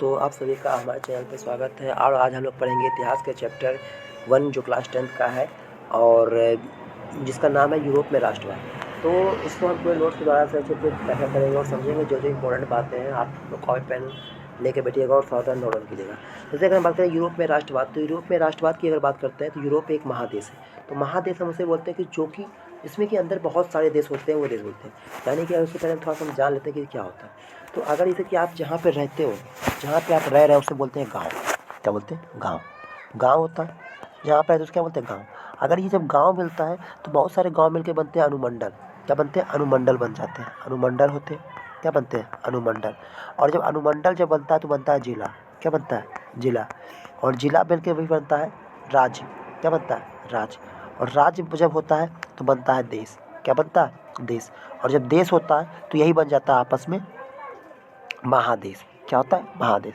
तो आप सभी का हमारे चैनल पे स्वागत है और आज हम लोग पढ़ेंगे इतिहास के चैप्टर 1 जो क्लास 10th का है और जिसका नाम है यूरोप में राष्ट्रवाद। तो इसको हम पूरे नोट्स के द्वारा से अच्छे से व्याख्या करेंगे और समझेंगे जो इंपॉर्टेंट बातें हैं। आप कॉपी पेन लेके बैठिएगा और सावधान नोट डाउन कीजिएगा। जैसे अगर हम बात करें यूरोप में राष्ट्रवाद, तो यूरोप में राष्ट्रवाद की अगर बात करते हैं तो यूरोप एक महादेश है। तो महादेश हम उसे बोलते हैं कि जो कि जिसमें कि अंदर बहुत सारे देश होते हैं, वो देश बोलते हैं। यानी कि उससे पहले थोड़ा सा हम जान लेते हैं कि क्या होता है। तो अगर जैसे कि आप जहाँ पे रहते हो, जहाँ पे आप रह रहे हो, उसे बोलते हैं गाँव। क्या बोलते हैं? गाँव। गाँव होता है जहाँ पे, तो उसको क्या बोलते हैं? गाँव। अगर ये जब गाँव मिलता है तो बहुत सारे गाँव मिलके बनते हैं अनुमंडल। क्या बनते हैं? अनुमंडल बन जाते हैं। अनुमंडल होते हैं, क्या बनते हैं? अनुमंडल। और जब अनुमंडल जब बनता है तो बनता है जिला। क्या बनता है? जिला। और जिला मिल के भी बनता है राज्य। क्या बनता है? राज्य। और राज्य जब होता है तो बनता है देश। क्या बनता है? देश। और जब देश होता है तो यही बन जाता है आपस में महादेश। क्या होता है? महादेश।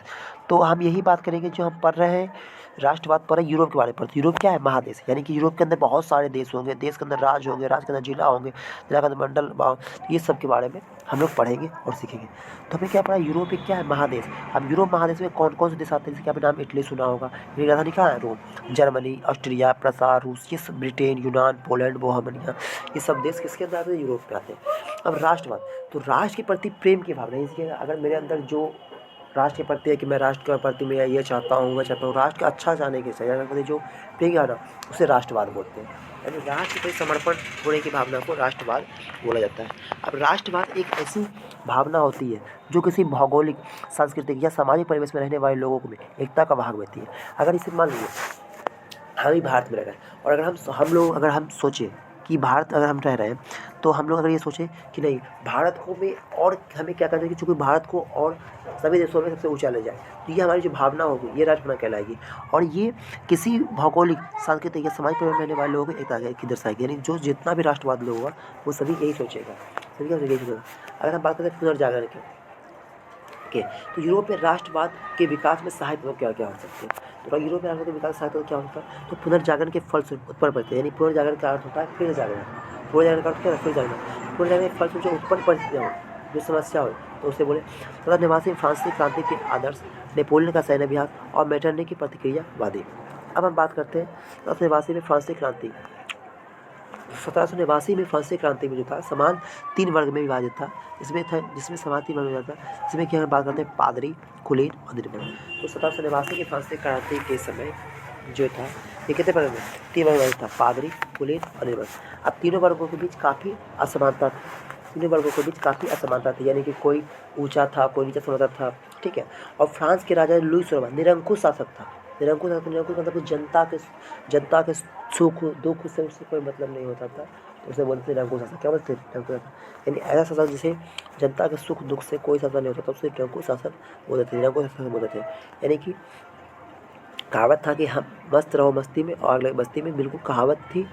तो हम यही बात करेंगे जो हम पढ़ रहे हैं राष्ट्रवाद पर यूरोप के बारे में। तो यूरोप क्या है? महादेश। यानी कि यूरोप के अंदर बहुत सारे देश होंगे, देश के अंदर राज्य होंगे, राज्य के अंदर जिला होंगे, जिला के अंदर मंडल, ये सब के बारे में हम लोग पढ़ेंगे और सीखेंगे। तो हमें क्या पढ़ा? यूरोप एक क्या है? महादेश। अब यूरोप महादेश में कौन कौन से देश आते हैं? जैसे कि आपने नाम इटली सुना होगा, इटली राजधानी कहाँ है? रोम। जर्मनी, ऑस्ट्रिया, प्रसार, रूस, ये सब, ब्रिटेन, यूनान, पोलैंड, बोहेमिया, ये सब देश किसके अंदर आते हैं? यूरोप में आते हैं। अब राष्ट्रवाद, तो राष्ट्र के प्रति प्रेम की भावना। इसलिए अगर मेरे अंदर जो राष्ट्र के प्रति है कि मैं राष्ट्र के प्रति मैं ये चाहता हूँ, वह चाहता हूँ, राष्ट्र का अच्छा चाहने के चाहिए, अगर जो प्रेम की भावना, उसे राष्ट्रवाद बोलते हैं। यानी राष्ट्र के समर्पण होने की भावना को राष्ट्रवाद बोला जाता है। अब राष्ट्रवाद एक ऐसी भावना होती है जो किसी भौगोलिक, सांस्कृतिक या सामाजिक परिवेश में रहने वाले लोगों में एकता का भाग देती है। अगर इसे मान लीजिए हम ही भारत में रह रहे हैं और अगर हम लोग अगर हम सोचें कि भारत अगर हम रह रहे हैं, तो हम लोग अगर ये सोचें कि नहीं, भारत को में और हमें क्या करना है कि चूँकि भारत को और सभी देशों में सबसे ऊँचा ले जाए, तो ये हमारी जो भावना होगी ये राष्ट्रभावना कहलाएगी। और ये किसी भौगोलिक, सांस्कृतिक या सामाजिक परिवेश में रहने वाले लोगों को एकता की दर्शाएगी। यानी जो जितना भी राष्ट्रवाद लोग होगा वो सभी यही सोचेगा, सभी का यही सोचेगा। अगर हम बात करें पुनर्जागरण की, तो यूरोप में राष्ट्रवाद के विकास में सहायक क्या क्या हो सकते हैं? तो यूरोप में राष्ट्रवाद के विकास सहायक क्या हो सकता है? तो पुनर्जागरण के फलस्वरूप उत्पन्न पड़ते हैं। यानी पुनर्जागरण का अर्थ होता है फिर जागरण। पुनर्जागरण का अर्थ क्या है? फिर जागरण। पुनर्जागरण के फलस्वरूप जो उत्पन्न परिस्थितियाँ हो, जो समस्या हो, तो उसे बोले तथा निवासी फ्रांसीसी क्रांति के आदर्श, नेपोलियन का सैन्य अभ्यास और मेटरनी की प्रतिक्रियावादी। अब हम बात करते हैं 1789 में फ्रांसीसी क्रांति। 1789 में फ्रांसीसी क्रांति में जो था समान 3 वर्ग में विभाजित था। जिसमें समान 3 वर्ग में विभाजित था, जिसमें कि हम बात करते हैं पादरी, कुलीन और निर्बल। तो 1789 की फ्रांसीसी क्रांति के समय जो था ये कितने वर्ग में? 3 वर्ग में था, पादरी, कुलीन और निर्बल। अब तीनों वर्गों के बीच काफ़ी असमानता थी। तीनों वर्गों के बीच काफ़ी असमानता थी, यानी कि कोई ऊँचा था, कोई नीचा समानता था, ठीक है। और फ्रांस के राजा लुई 16वां निरंकुश शासक था। निरंकुश मतलब कि जनता के सुख दुख से उससे कोई मतलब नहीं होता था, तो उसे बोलते थे निरंकुश शासक। क्या बोलते थे? निरंकुश शासक। यानी ऐसा शासक जिसे जनता के सुख दुख से कोई शासन नहीं होता था, उसे निरंकुश शासक बोलते थे, निरंकुश शासक बोलते थे। यानी कि कहावत था कि हम मस्त रहो मस्ती में और अगले बस्ती में, बिल्कुल कहावत थी,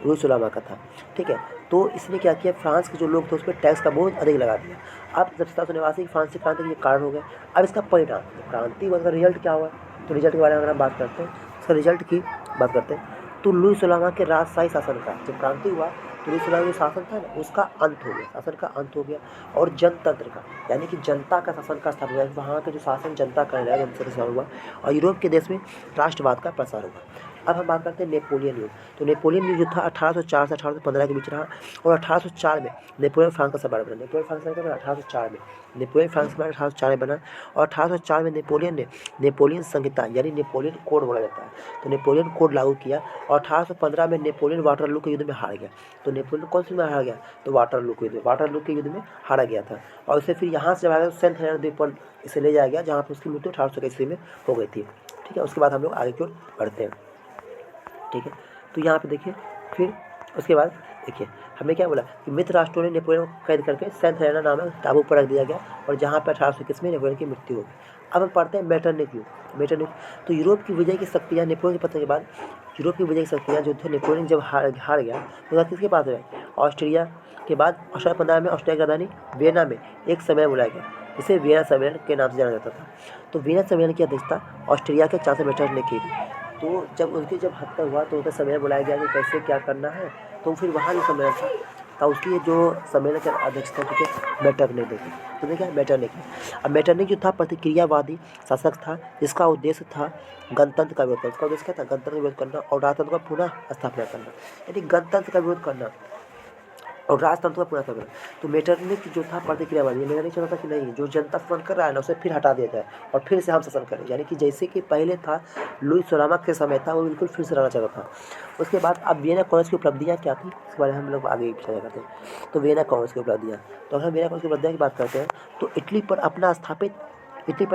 लुई 16वां का था, ठीक है। तो इसने क्या किया, फ्रांस के जो लोग थे उस पर टैक्स का बोझ अधिक लगा दिया। अब जब 1789 की फ्रांसीसी क्रांति के कारण हो गया। अब इसका परिणाम, क्रांति हुआ, रिजल्ट क्या हुआ? तो रिजल्ट के बारे में अगर हम बात करते हैं, उसका रिजल्ट की बात करते हैं, तो लुई 16वां के राजशाही शासन का जब क्रांति हुआ तो लुई 16वां जो शासन था ना, उसका अंत हो गया, शासन का अंत हो गया। और जनतंत्र का, यानी कि जनता का शासन का स्थापना हुआ। वहाँ का जो शासन जनता का है, जनता का हुआ। और यूरोप के देश में राष्ट्रवाद का प्रसार हुआ। अब हम बात करते हैं नेपोलियन युद्ध। तो नेपोलियन युद्ध था 1804 से 1815 के बीच रहा। और 1804 में नेपोलियन फ्रांस का सम्राट बना। नेपोलियन फ्रांस का बना 1804 में, नेपोलियन फ्रांस का 1804 में बना। और 1804 में नेपोलियन ने नेपोलियन संहिता यानी नेपोलियन कोड बोला जाता है, तो नेपोलियन कोड लागू किया। और 1815 में नेपोलियन वाटरलू के युद्ध में हार गया। तो नेपोलियन कौन से में हार गया? तो वाटरलू के युद्ध में, वाटरलू के युद्ध में हारा गया था। और उसे फिर यहाँ से जब आया सेंट हेलेना द्वीप पर इसे ले जाया गया, जहाँ पर उसकी मृत्यु 1821 में हो गई थी, ठीक है। उसके बाद हम लोग आगे की ओर बढ़ते हैं, ठीक है। तो यहाँ पे देखिए, फिर उसके बाद देखिए हमें क्या बोला कि मित्र राष्ट्रों ने नेपोलियन को कैद करके सेंट हेलेना नामक टापू पर रख दिया गया, और जहाँ पर 1821 में नेपोलियन की मृत्यु हो गई। अब हम पढ़ते हैं मेटरनिटी युद्ध। मेटरनिटी, तो यूरोप की विजय की शक्तियाँ, नेपोलियन के पतन के बाद यूरोप की विजय की शक्तियाँ जो थे, नेपोलियन जब हार गया तो किसके पास गए? ऑस्ट्रिया के बाद 1815 में ऑस्ट्रिया की राजधानी वियना में एक सम्मेलन बुलाया गया, जिसे वियना सम्मेलन के नाम से जाना जाता था। तो वियना सम्मेलन की अध्यक्षता ऑस्ट्रिया के चांसलर मेटरनिटी ने की थी। तो जब हत्या हुआ तो उनका सम्मेलन बुलाया गया कि कैसे क्या करना है। तो फिर वहाँ जो सम्मेलन था था, उसकी जो सम्मेलन की अध्यक्षता की थी मेटरनिख ने की। तो देखिए मेटरनिख ने, अब मेटरनिख जो था प्रतिक्रियावादी शासक था, जिसका उद्देश्य था गणतंत्र का विरोध करना। उसका उद्देश्य क्या था? गणतंत्र का विरोध करना और राजतंत्र का पुनः स्थापना करना, यानी गणतंत्र का विरोध करना और राजतंत्र का पूरा करना। तो मेटरनिख जो था प्रतिक्रियावादी, मेटरनिख चाहता था कि नहीं, जो जनता शासन कर रहा है ना उसे फिर हटा दिया जाए और फिर से हम शासन करें, यानी कि जैसे कि पहले था लुई सोलामक के समय था, वो बिल्कुल फिर से रहना चाहता था। उसके बाद अब वियना कांग्रेस की उपलब्धियाँ क्या थी, इसके बारे में हम लोग आगे चर्चा करते हैं। तो वियना कांग्रेस की उपलब्धियाँ, तो अगर हम वियना कांग्रेस की उपलब्धियाँ की बात करते हैं तो इटली पर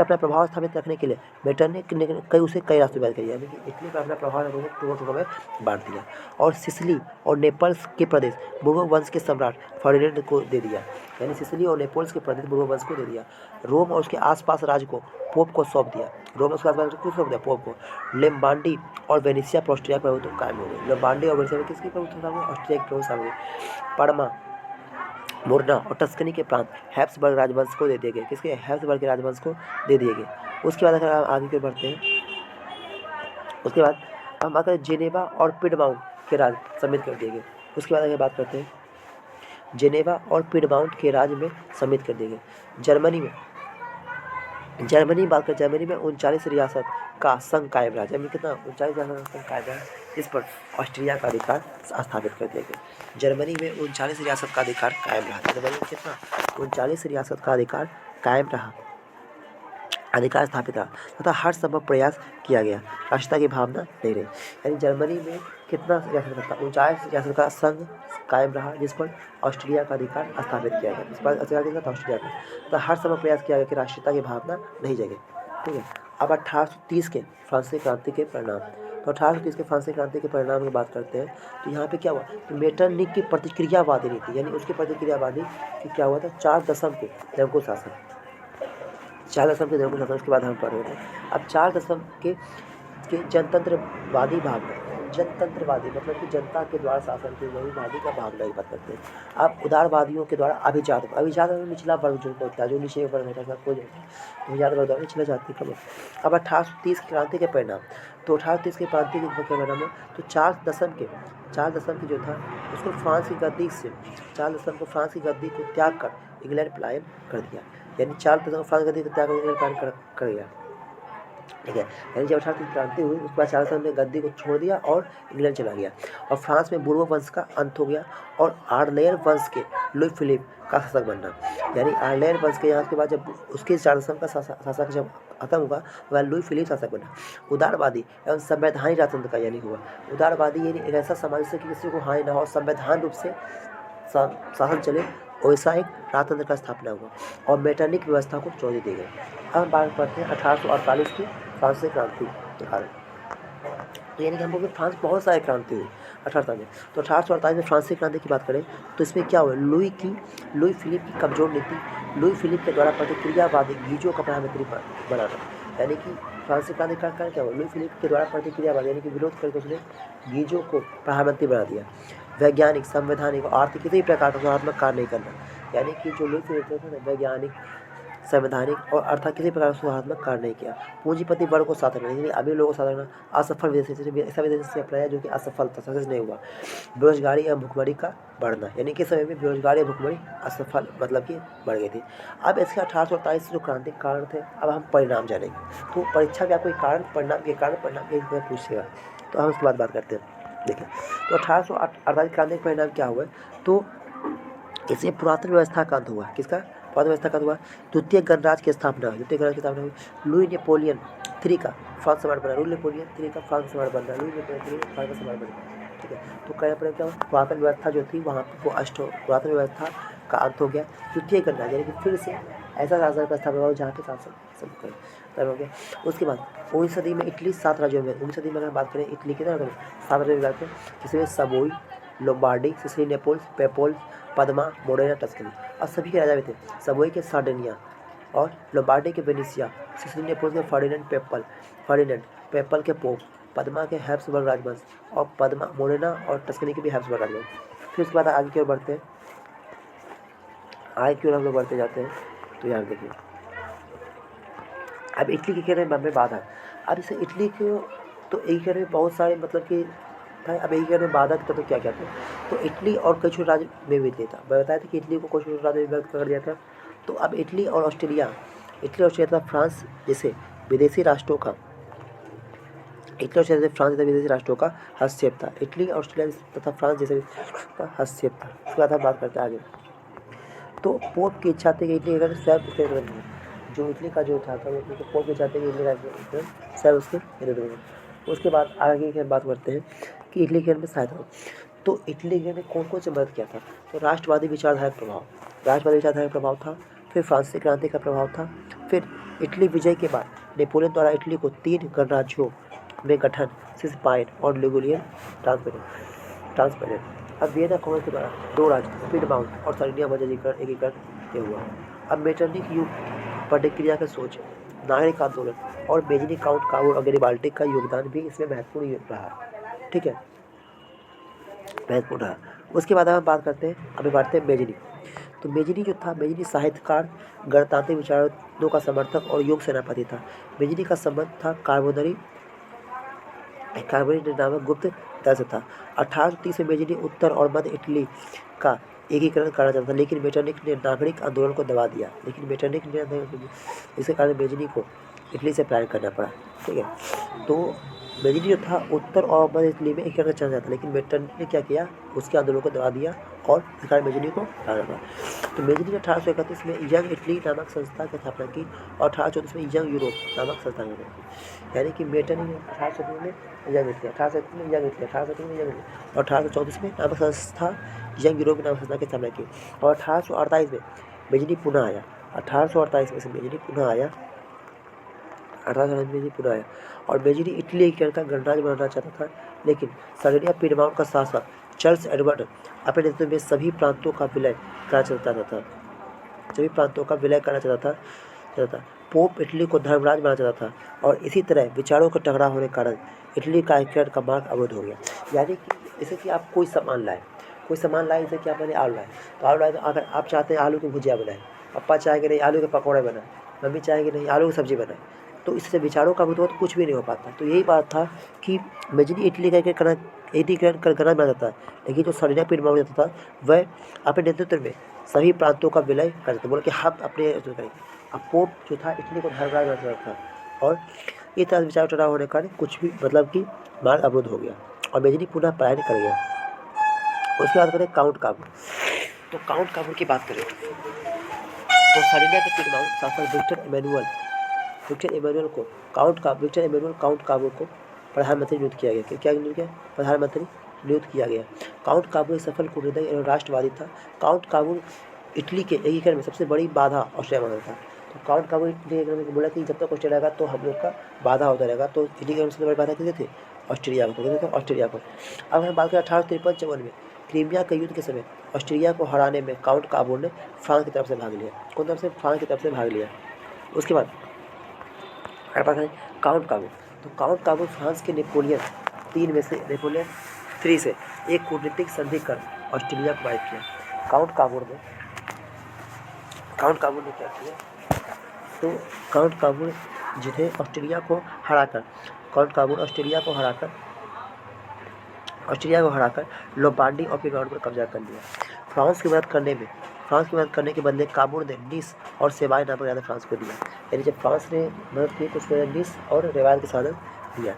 अपना प्रभाव स्थापित रखने के लिए मेटरनिख ने कई रास्ते व्यवहार किए, यानी कि इटली पर अपना प्रभाव रखने के लिए टुकड़ों में बांट दिया और सिसिली और नेपल्स के प्रदेश बुर्बन वंश के सम्राट फर्डिनेंड को दे दिया, यानी सिसिली और नेपल्स के प्रदेश बुर्बन वंश को दे दिया। रोम और उसके आसपास राज्य को पोप को सौंप दिया, रोम और उसके आसपास को सौंप दिया पोप को। लेम्बार्डी और वेनेसिया पर ऑस्ट्रिया का प्रभुत्व कायम हो गया। लेम्बार्डी और वेनेसिया में किसकी प्रभुत्व था? ऑस्ट्रिया की प्रभुत्व हो गई। पड़मा, मुरना और टस्कनी के प्रांत हैब्सबर्ग राजवंश को दे दिए गए। किसके? हैब्सबर्ग के राजवंश को दे दिए गए। उसके बाद अगर हम आगे की ओर बढ़ते हैं, उसके बाद हम बात करें जेनेवा और पिडमाउंट के राज सम्मिलित कर दिए गए। उसके बाद अगर बात करते हैं जेनेवा और पिडमाउंट के राज्य में सम्मिलित कर दिए गए। जर्मनी में बात करें, जर्मनी में 39 रियासत का संघ कायम रहा। जर्मनी कितना? 39 रियासत का संघ कायम रहा, इस पर ऑस्ट्रिया का अधिकार स्थापित कर दिया गया। जर्मनी में 39 रियासत का अधिकार कायम रहा। जर्मनी में कितना? 39 रियासत का अधिकार कायम रहा, अधिकार स्थापित रहा तथा हर संभव प्रयास किया गया, राष्ट्रता की भावना नहीं रही। यानी जर्मनी में कितना रियासत था? 39 रियासत का संघ कायम रहा, जिस पर ऑस्ट्रिया का अधिकार स्थापित किया गया। इस पर अधिकार किसका था? ऑस्ट्रिया का। तो हर संभव प्रयास किया गया कि राष्ट्रीयता की भावना नहीं जगे। ठीक है, अब 1830 के फ्रांसीसी क्रांति के परिणाम। तो 1830 के फ्रांसीसी क्रांति के परिणाम की बात करते हैं तो यहाँ पे क्या हुआ? तो मेटरनिख की प्रतिक्रियावादी नीति, यानी उसकी प्रतिक्रियावादी कि क्या हुआ था? 4 दशम के निरंकुश शासन, 4 दशम के निरंकुश शासन। उसके बाद हम पढ़ रहे थे अब 4 दशम के जनतंत्रवादी भावना। जनतंत्रवादी मतलब कि जनता के द्वारा शासन की वही वादी का भावना की बात करते हैं। अब उदारवादियों के द्वारा अभिजात में निचला वर्ग जो होता है, जो नीचे वर्ग होता है, कोई अभिजात वर्ग द्वारा निचला जाति का। अब 1830 की क्रांति के परिणाम। तो 1830 की क्रांति के परिणाम में तो 4 दशम की जो था उसको फ्रांस की गद्दी से 4 दशम को फ्रांस की गद्दी को त्याग कर इंग्लैंड पलायन कर दिया, यानी 4 दशम फ्रांस की गद्दी को त्याग कर इंग्लैंड पलायन कर गया। ठीक है, यानी जब 1830 क्रांति हुई उसके बाद 4 दशम ने गद्दी को छोड़ दिया और इंग्लैंड चला गया और फ्रांस में बुर्बो वंश का अंत हो गया और आर्लेयर वंश के लुई फिलिप का शासक बनना। यानी आर्लेयर वंश के यहाँ के बाद जब उसके 4 दशम का शासक जब खत्म हुआ वह लुई फिलिप शासक बना। उदारवादी एवं संवैधानिक राजतंत्र का यानी हुआ। उदारवादी यानी एक ऐसा समाज से कि किसी को हानि न हो, संवैधान रूप से शासन चले, वैसा एक राजतंत्र का स्थापना हुआ और मेटरनिख व्यवस्था को चुनौती दी गई। अब हम बात करते हैं 1848 की फ्रांसीसी क्रांति के कारण। तो यानी कि हम बोलते फ्रांस बहुत सारी क्रांति हुई 1848 में। तो 1848 में फ्रांसीसी क्रांति की बात करें तो इसमें क्या हुआ? लुई फिलिप की कमजोर नीति, लुई फिलिप के द्वारा प्रतिक्रियावादी गीजो का प्रधानमंत्री बनाना। यानी कि फ्रांसीसी क्रांति का कारण क्या हुआ? लुई फिलिप के द्वारा प्रतिक्रियावादी यानी कि विरोध करके उसने गीजो को प्रधानमंत्री बना दिया। वैज्ञानिक, संवैधानिक और आर्थिक किसी प्रकार का सुधारात्मक कार्य नहीं करना, यानी कि जो लुई फिलिप ने वैज्ञानिक, संवैधानिक और अर्थात किसी प्रकार का सुधारात्मक कार्य नहीं किया। पूंजीपति वर्ग को साथ रखना, यानी अभी लोगों को साथ रखना। असफल विदेशी ऐसा विदेश से अपनाया जो कि असफल था, सक्सेस नहीं हुआ। बेरोजगारी एवं भुखमरी का बढ़ना, यानी कि समय में बेरोजगारी और भुखमरी असफल मतलब कि बढ़ गई थी। अब इसके 1848 जो क्रांतिक कारण थे, अब हम परिणाम जानेंगे। तो परीक्षा में आपको कारण परिणाम ये पूछेगा, तो हम उसके बाद बात करते हैं। देखिए, तो 1848 क्रांति का परिणाम क्या हुआ? तो इसे पुरातन व्यवस्था का अंत हुआ। किसका? पुरातन व्यवस्था का अंत हुआ। द्वितीय गणराज्य की स्थापना हुई। लुई नेपोलियन III का फ्रांस सम्राट बना। लुई नेपोलियन III का फ्रांस सम्राट बना। ठीक है, तो कहने पर क्या हुआ? पुरातन व्यवस्था जो थी वहाँ पर वो पुरातन व्यवस्था का अंत हो गया। द्वितीय गणराज्य यानी कि फिर से ऐसा शासन का स्थापना हुआ जहाँ पे शासन सब हो गया। उसके बाद 19वीं सदी में इटली 7 राज्यों में, 19वीं सदी में अगर बात करें इटली के 7 राज्यों में, जिसमें सबोई, लोम्बार्डी, सिसिली, नेपोल्स, पेपोल्स, पद्मा, मोरेना, टस्कनी और सभी के राजा भी थे। सबोई के सार्डिनिया और लोम्बार्डी के वेनेसिया, सिसिली नेपोल्स के फर्डिनेंड, पेपल के पोप, पद्मा के हैब्सबर्ग राजवंश और पद्मा, मोरेना और टस्कनी के भी हैब्सबर्ग राजवंश। फिर उसके बाद आगे की ओर बढ़ते हैं, हम लोग बढ़ते जाते हैं। तो यहाँ देखिए, अब इटली के खेल में बाद है। अब इसे इटली के तो एक खेल में बहुत सारे मतलब कि था। अब एकीकरण में बाधक था तो क्या क्या था, तो इटली और कुछ राज्य में भी था। मैं बताया था कि इटली को कुछ राज्य में विभक्त कर दिया था। तो अब इटली और ऑस्ट्रेलिया तथा फ्रांस जैसे विदेशी राष्ट्रों का विदेशी राष्ट्रों का हस्तक्षेप था। इटली, ऑस्ट्रेलिया तथा फ्रांस जैसे का हस्तक्षेप था। उसके बाद हम बात करते हैं आगे। तो पोप की इच्छा थी कि इटली अगर स्वयं उसके नेतृत्व में, जो इटली का जो था वो पोप की इच्छा थी कि इटली का स्वयं उसके नेतृत्व में। उसके बाद आगे की बात करते हैं कि इटली के में सहायता हो। तो इटली ने कौन कौन से मदद किया था, तो राष्ट्रवादी विचारधारा का प्रभाव था, फिर फ्रांसीसी क्रांति का प्रभाव था, फिर इटली विजय के बाद नेपोलियन द्वारा इटली को 3 गणराज्यों में गठन, सिसपाइन और लिगुरियन ट्रांसपेरेंट। अब वियना कांग्रेस के द्वारा 2 राज्य पिडमाउंट और सार्डिनिया मध्य एकीकरण किया हुआ। अब मेटरनिक युग, प्रतिक्रिया का सोच, नागरिक आंदोलन और मेजनी काउंट काबूल और गैरिबाल्डी का योगदान भी इसमें महत्वपूर्ण रहा। ठीक है, महत्वपूर्ण रहा। उसके बाद हम बात करते हैं, अभी बढ़ते हैं मेजनी। तो मेजनी जो था, मेजनी साहित्यकार, गणतांत्रिक विचारों का समर्थक और योग सेनापति था। मेजनी का संबंध था कार्बोनरी नामक गुप्त दल से था। 1830 में मेजनी उत्तर और मध्य इटली का एकीकरण करना चाहता था, लेकिन मेटरनिक ने नागरिक आंदोलन को दबा दिया। इसके कारण मेजनी को इटली से पलायन करना पड़ा। ठीक है, तो मेजनी जो था उत्तर और मध्य इटली में एकीकरण करना चाहता था, लेकिन मेटरनिक ने क्या किया, उसके आंदोलन को दबा दिया और इस कारण मेजनी को हराना पड़ा। तो मेजनी ने 1831 में यंग इटली नामक संस्था की स्थापना की और 1834 में यंग यूरोप नामक संस्था की स्थापना की। यानी कि मेटरनिक ने 1834 में यंग इटली, 1834 में यंग इटली, 1834 में यंग इटली और 1834 में नामक संस्था यंग यूरोप नामक संस्था की स्थापना की। और 1848 में मेजनी पुनः आया। 1848 में से मेजनी पुनः आया और मेजनी इटली एकीकरण का गणराज्य बनाना चाहता था, लेकिन सार्डिनिया पिडमाउंट का शासक चार्ल्स एडवर्ड अपने नेतृत्व में सभी प्रांतों का विलय करना चाहता था। पोप इटली को धर्मराज बनाना चाहता था और इसी तरह विचारों का टकराव होने के कारण इटली का एकीकरण का मार्ग अवरुद्ध हो गया। यानी कि जैसे कि आप कोई सामान लाए, जैसे कि आप मैंने आलू लाए, तो अगर आप चाहते हैं आलू की भुजिया बनाए, पापा चाहेंगे नहीं आलू के पकौड़े बनाए, मम्मी चाहेंगे नहीं आलू की सब्जी बनाए, तो इससे विचारों का विरोध कुछ भी नहीं हो पाता। तो यही बात था कि मेजनी इटली का एकीकरण करना चाहता था, लेकिन जो सार्डिनिया पिडमाउंट जाता था वह अपने नेतृत्व में सभी प्रांतों का विलय करता था, बोला कि हम अपने नेतृत्व करेंगे। अब पोप जो था इटली को धर्मराज बनाना चाहता था और ये तरह विचार टकराव होने का कुछ भी मतलब कि मार्ग अवरुद्ध हो गया और मेजनी पुनः पलायन कर गया। उसके बाद करें काउंट काबूल। तो काउंट काबूल की बात करें तो सार्डिनिया के पिडमाउंट शासक विक्टर इमैनुअल काउंट काबूल को प्रधानमंत्री नियुक्त किया गया। प्रधानमंत्री नियुक्त किया गया। काउंट काबूल एक सफल कूटनीतिज्ञ एवं राष्ट्रवादी था। काउंट काबूल इटली के एकीकरण में सबसे बड़ी बाधा ऑस्ट्रिया माना था। तो काउंट काबूल इटली एकीकरण में बोला कि जब तक ऑस्ट्रिया रहेगा तो हम लोग का बाधा होता रहेगा। तो इटली के सबसे बड़ी बाधा किसे थे, ऑस्ट्रिया को। अब हम बात करें 1853 में क्रीमिया के युद्ध के समय ऑस्ट्रिया को हराने में काउंट काबूल ने फ्रांस की तरफ से भाग लिया। उसके बाद काउंट काबूल। तो काउंट काबूल फ्रांस के नेपोलियन 3 से एक कूटनीतिक संधि कर ऑस्ट्रेलिया को बाधित किया। काउंट काबूल ने क्या किया, तो काउंट काबूल जिन्हें ऑस्ट्रेलिया को हराकर लोम्बार्डी और पिडमाउंट पर कब्जा कर लिया। फ्रांस की मदद करने के बदले काबूल ने नीस और सेवाई नामक ज़्यादा फ्रांस को दिया। यानी जब फ्रांस ने मदद की तो उसको नीस और रेवायत के साधन दिया।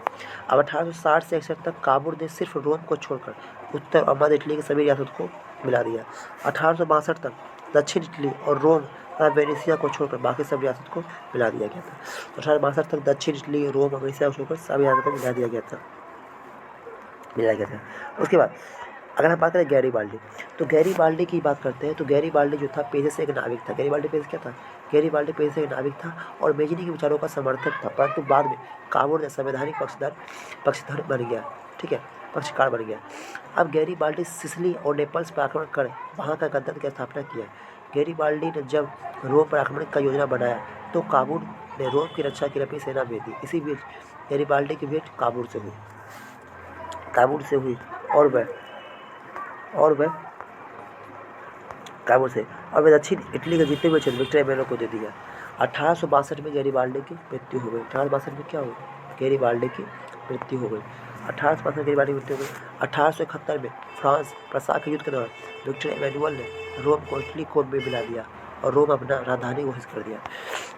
अब 1860 से 61 तक काबूल ने सिर्फ रोम को छोड़कर उत्तर और मध्य इटली की सभी रियासत को मिला दिया। 1862 तक दक्षिण इटली और रोम तथा वेनेसिया को छोड़कर बाकी सब रियासत को मिला दिया गया था। 1862 तक दक्षिण इटली, रोम और वेनेसिया को छोड़कर सभी रियासतों को मिला दिया गया था। उसके बाद अगर हम बात करें गैरीबाल्डी, तो गैरीबाल्डी की बात करते हैं। तो गैरीबाल्डी जो था पेशे से एक नाविक था। गैरीबाल्डी पेशे से एक नाविक था और मेजनी के विचारों का समर्थक था, परंतु बाद में काबूल ने संवैधानिक पक्षधर बन गया। ठीक है, पक्षकार बन गया। अब गैरीबाल्डी सिसिली और नेपल्स पर आक्रमण कर वहाँ का गणतंत्र की स्थापना किया। गैरीबाल्डी ने जब रोम पर आक्रमण का योजना बनाया तो काबूल ने रोम की रक्षा के लिए अपनी सेना भेज दी। इसी बीच गैरीबाल्डी की भेंट काबूल से हुई और वह दक्षिण इटली के जितने भी क्षेत्र विक्टर इमैनुअल को दे दिया। 1862 में गैरीबाल्डी की मृत्यु हो गई। 1862 में क्या हुआ, गैरीबाल्डी की मृत्यु हो गई। 1855 में गरीबानी मृत्यु हो गई। 1871 में फ्रांस प्रसा के युद्ध के दौरान विक्टर इमैनुअल ने रोम को इटली को में मिला दिया और रोम अपना राजधानी घोषित कर दिया।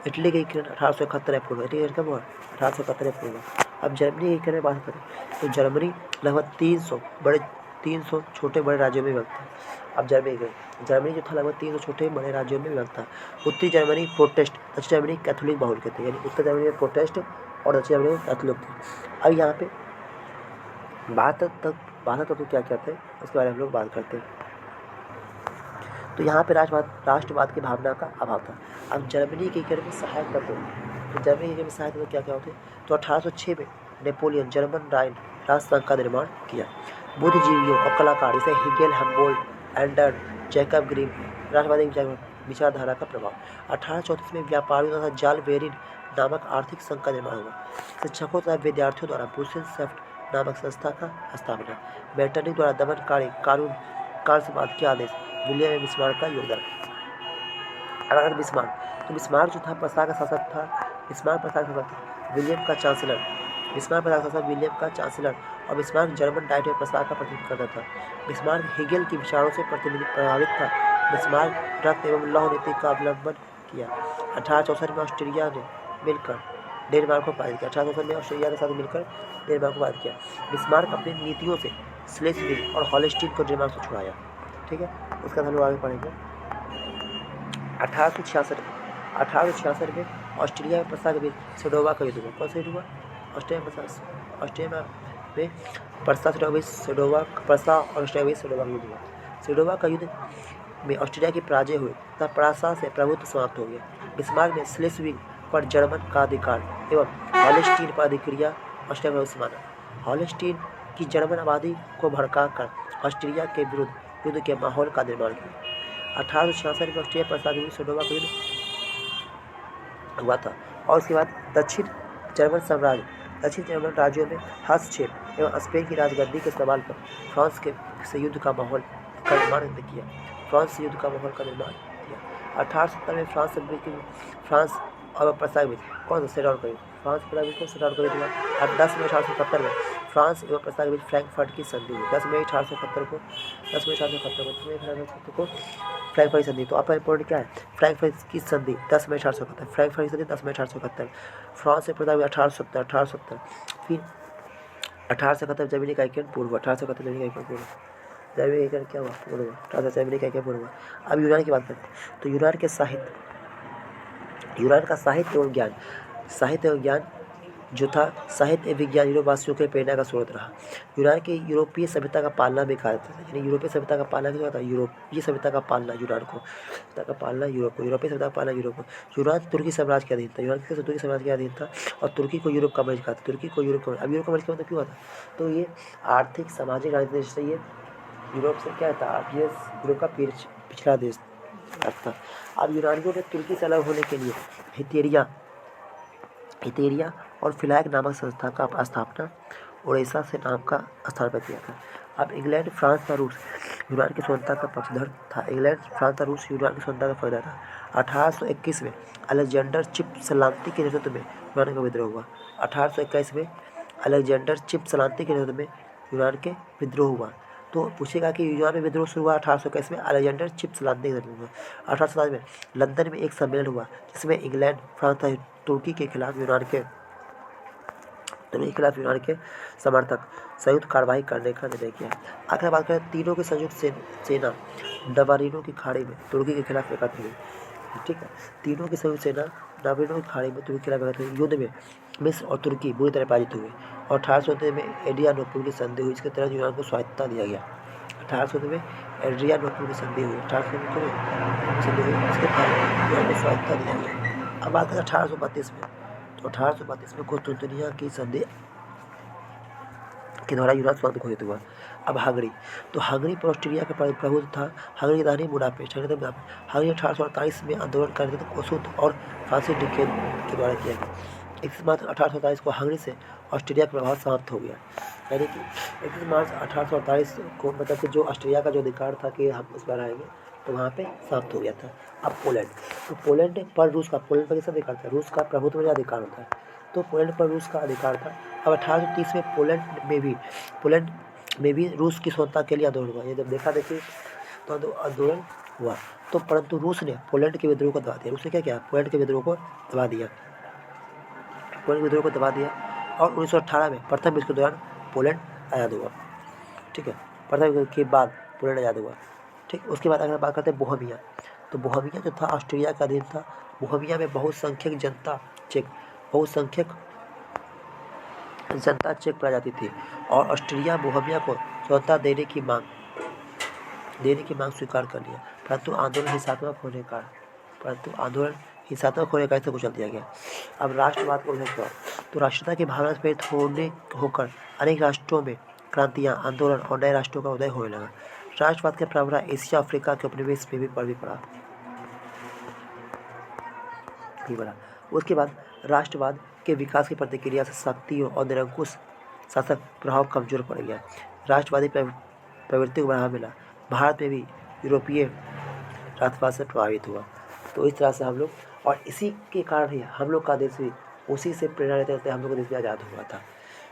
इटली के एकीकरण 1871 अप्रैल हुआ। इटली कब हुआ? 1871 अप्रैल हुआ। अब जर्मनी के एकीकरण में बात करें तो जर्मनी लगभग 300 छोटे बड़े राज्यों में विभक्त था। अब जर्मनी जो था लगभग 300 छोटे बड़े राज्यों में विभक्त था। उत्तरी जर्मनी प्रोटेस्ट, दक्षिण जर्मनी कैथोलिक बहुल के थे, यानी उत्तर जर्मनी में प्रोटेस्ट और दक्षिण जर्मनी में कैथोलिक थे। अब यहाँ पे भारत तक तो क्या क्या थे उसके बारे में हम लोग बात करते हैं। तो यहाँ पे राष्ट्रवाद की भावना का अभाव था। अब जर्मनी के एकीकरण में सहायक तत्व, तो जर्मनी के एकीकरण में सहायक तत्व क्या क्या होते? तो 1806 में नेपोलियन जर्मन राइन राष्ट्रसंघ का निर्माण किया। बुद्धिजीवियों और कलाकार जैसे हिगेल, हम्बोल्ट, एंडर, जैकब ग्रीन राष्ट्रवादी विचारधारा का प्रभाव। 1834 में व्यापारियों तथा जाल वेरिन नामक आर्थिक संघ का निर्माण हुआ। शिक्षकों तथा विद्यार्थियों द्वारा बुसेनसेफ्ट नामक संस्था का स्थापना। मेटरनिक द्वारा दमनकारी कानून कांस्यवाद के आदेश। विलियम बिस्मार्क का योगदान। अगर बिस्मार्क, तो बिस्मार्क जो था प्रसा का शासक था। बिस्मार्क प्रसा का शासक था। विलियम का चांसलर, बिस्मार्क प्रसा का शासक विलियम का चांसलर और बिस्मार्क जर्मन डाइट में प्रसा का प्रतिनिधित्व करता था। बिस्मार्क हेगेल के विचारों से प्रभावित था। बिस्मार्क रक्त एवं लौह नीति का अवलंबन किया। 1864 में ऑस्ट्रिया ने मिलकर डेनमार्क को पराजित किया। 1864 में ऑस्ट्रिया के साथ मिलकर डेनमार्क को पराजित किया। बिस्मार्क अपनी नीतियों से स्लेस्विग और हॉलस्टीन को डेनमार्क से छुड़ाया। ठीक है, उसका हम लोग आगे पढ़ेंगे। 1866 में ऑस्ट्रिया में प्रसा के बीच सेडोवा का युद्ध हुआ। कौन सा युद्ध हुआ? ऑस्ट्रिया में प्रसा और ऑस्ट्रिया में सेडोवा का युद्ध हुआ। सेडोवा का युद्ध में ऑस्ट्रिया की पराजय हुई तथा प्रसा से प्रभुत्व समाप्त हो गया। बिस्मार्क ने स्लेस्विग पर जर्मन का अधिकार एवं हॉलस्टीन पर अधिक्रिया ऑस्ट्रिया में माना। हॉलस्टीन की जर्मन आबादी को भड़काकर ऑस्ट्रिया के विरुद्ध युद्ध के माहौल का निर्माण किया। 1866 में ऑस्ट्रिया प्रसा के बीच सेडोवा का युद्ध हुआ था और उसके बाद दक्षिण जर्मन राज्यों में हस्तक्षेप एवं स्पेन की राजगद्दी के सवाल पर फ्रांस से युद्ध का माहौल का निर्माण किया। 1870 में फ्रांस और प्रसा के बीच कौन सा सेडोवा का युद्ध? फ्रांस को सेडोवा का युद्ध हुआ। और 10 मई 1870 में फ्रांस एवं प्रसा के बीच फ्रैंकफर्ट की संधि हुई। 10 मई 1870 को फ्रैंकफर्ट की संधि। तो आपका रिपोर्ट क्या है? फ्रैंकफर्ट की संधि 10 मई 1871। फ्रैंकफर्ट की संधि 10 मई 1871। फ्रांस से प्रसा 1870। फिर 1871 जर्मनी का एकीकरण पूर्व हुआ। 1871 जर्मनी का एकीकरण पूर्व। जर्मनी का एकीकरण क्या हुआ? पूर्व हुआ। 1870 जर्मनी का एकीकरण पूर्व हुआ। अब यूनान की बात करते हैं। तो यूनान का साहित्य एवं ज्ञान जो था, साहित्य विज्ञान यूरोपवासियों के प्रेरणा का स्रोत रहा। यूनान की यूरोपीय सभ्यता का पालना भी कहा जाता था। यानी यूरोपीय सभ्यता का पालना किसको था? यूरोपीय सभ्यता का पालना यूनान को, यूरोपीय सभ्यता का पालना यूरोप को। यूनान तुर्की साम्राज्य के अधीन था। और तुर्की को यूरोप का मर्ज कहा था। अब यूरोप का मर्ज क्यों हुआ था? तो ये आर्थिक, सामाजिक, राजनीतिक से ये यूरोप से क्या था? ये यूरोप का पिछड़ा देश था। अब यूनानियों ने तुर्की से अलग होने के लिए हितेरिया और फिलाइक नामक संस्था का स्थापना ओडेसा से नाम का स्थान पर किया था। अब इंग्लैंड, फ्रांस तथा रूस यूनान की स्वतंत्रता का पक्षधर था। 1821 में अलेक्जेंडर चिपसलांती के नेतृत्व में यूनान का विद्रोह हुआ। 1821 में अलेक्जेंडर चिपसलांती के नेतृत्व में यूनान के विद्रोह हुआ। तो पूछेगा कि यूनान में विद्रोह शुरू हुआ 1821 में अलेक्जेंडर चिपसलांती के नेतृत्व में। 1807 में लंदन में एक सम्मेलन हुआ जिसमें इंग्लैंड, फ्रांस तथा तुर्की के खिलाफ यूनान के समर्थक संयुक्त कार्रवाई करने का निर्णय किया। आखिर बात करें, तीनों की संयुक्त सेना नवारीनो की खाड़ी में तुर्की के खिलाफ एकत्र हुई। ठीक है, तीनों की संयुक्त सेना नवारीनो की खाड़ी में तुर्की के खिलाफ एकत्र हुई। युद्ध में मिस्र और तुर्की बुरी तरह पराजित हुए और 1819 में एड्रियानोपुल की संधि हुई, इसके तहत यूनान को स्वायत्तता दिया गया। 1819 में एड्रियानोपुल की संधि हुई, इसके तहत यूनान को स्वायत्तता दिया गया। अब बात करें 1832 में, तो 1832 में कुस्तुनतुनिया की संधि के द्वारा यूनान स्वतंत्र घोषित हुआ। अब हंगरी, तो हंगरी पर ऑस्ट्रिया का प्रभुत्व था। हंगरी की राजधानी बुडापेस्ट। हंगरी 1848 में आंदोलन का नेतृत्व कोसुत और फ्रांसिस डिकेन के द्वारा किया गया। 31 मार्च 1848 को हंगरी से ऑस्ट्रिया का प्रभाव समाप्त हो गया। यानी कि 31 मार्च 1848 को मतलब कि जो ऑस्ट्रिया का जो अधिकार था कि हम उस पर आएंगे, तो वहाँ पे समाप्त हो गया था। अब पोलैंड, तो पोलैंड पर किसका अधिकार था? रूस का प्रभुत्व में अधिकार होता है। तो पोलैंड पर रूस का अधिकार था। अब 1830 में पोलैंड में भी रूस की स्वतंत्रता के लिए आंदोलन हुआ। ये जब देखी तो आंदोलन हुआ, तो परंतु रूस ने पोलैंड के विद्रोह को दबा दिया। रूस ने क्या किया? पोलैंड के विद्रोह को दबा दिया। और 1918 में प्रथम विश्व के दौरान पोलैंड आज़ाद हुआ। ठीक है, प्रथम विश्व के बाद पोलैंड आज़ाद हुआ। ठीक, उसके बाद अगर बात करते हैं बोहेमिया, तो बोहेमिया जो था ऑस्ट्रिया का अधीन था। बोहेमिया में बहुसंख्यक जनता चेक पाई जाती थी और ऑस्ट्रिया बोहेमिया को स्वतंत्रता देने की मांग स्वीकार कर लिया, परंतु आंदोलन हिंसात्मक होने का इसे कुचल दिया गया। अब राष्ट्रवाद को हुआ, तो राष्ट्रता की भावना से प्रेरित होकर अनेक राष्ट्रों में क्रांतियां, आंदोलन और नए राष्ट्रों का उदय होने लगा। राष्ट्रवाद का प्रभाव एशिया अफ्रीका के उपनिवेश में भी पड़ा। उसके बाद राष्ट्रवाद के विकास की प्रतिक्रिया से शक्तियों और निरंकुश शासक प्रभाव कमजोर पड़ गया। राष्ट्रवादी प्रवृत्ति को बढ़ावा मिला। भारत में भी यूरोपीय राष्ट्रवाद से प्रभावित हुआ। तो इस तरह से हम लोग, और इसी के कारण ही हम लोग का देश भी उसी से प्रेरणा लेते हम लोग का देश भी आज़ाद हुआ था।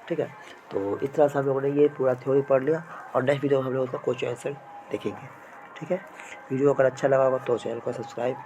ठीक है, तो इस तरह से हम लोगों ने ये पूरा थ्योरी पढ़ लिया और नेक्स्ट वीडियो में हम लोग उसका क्वेश्चन आंसर देखेंगे। ठीक है, वीडियो अगर अच्छा लगा होगा तो चैनल को सब्सक्राइब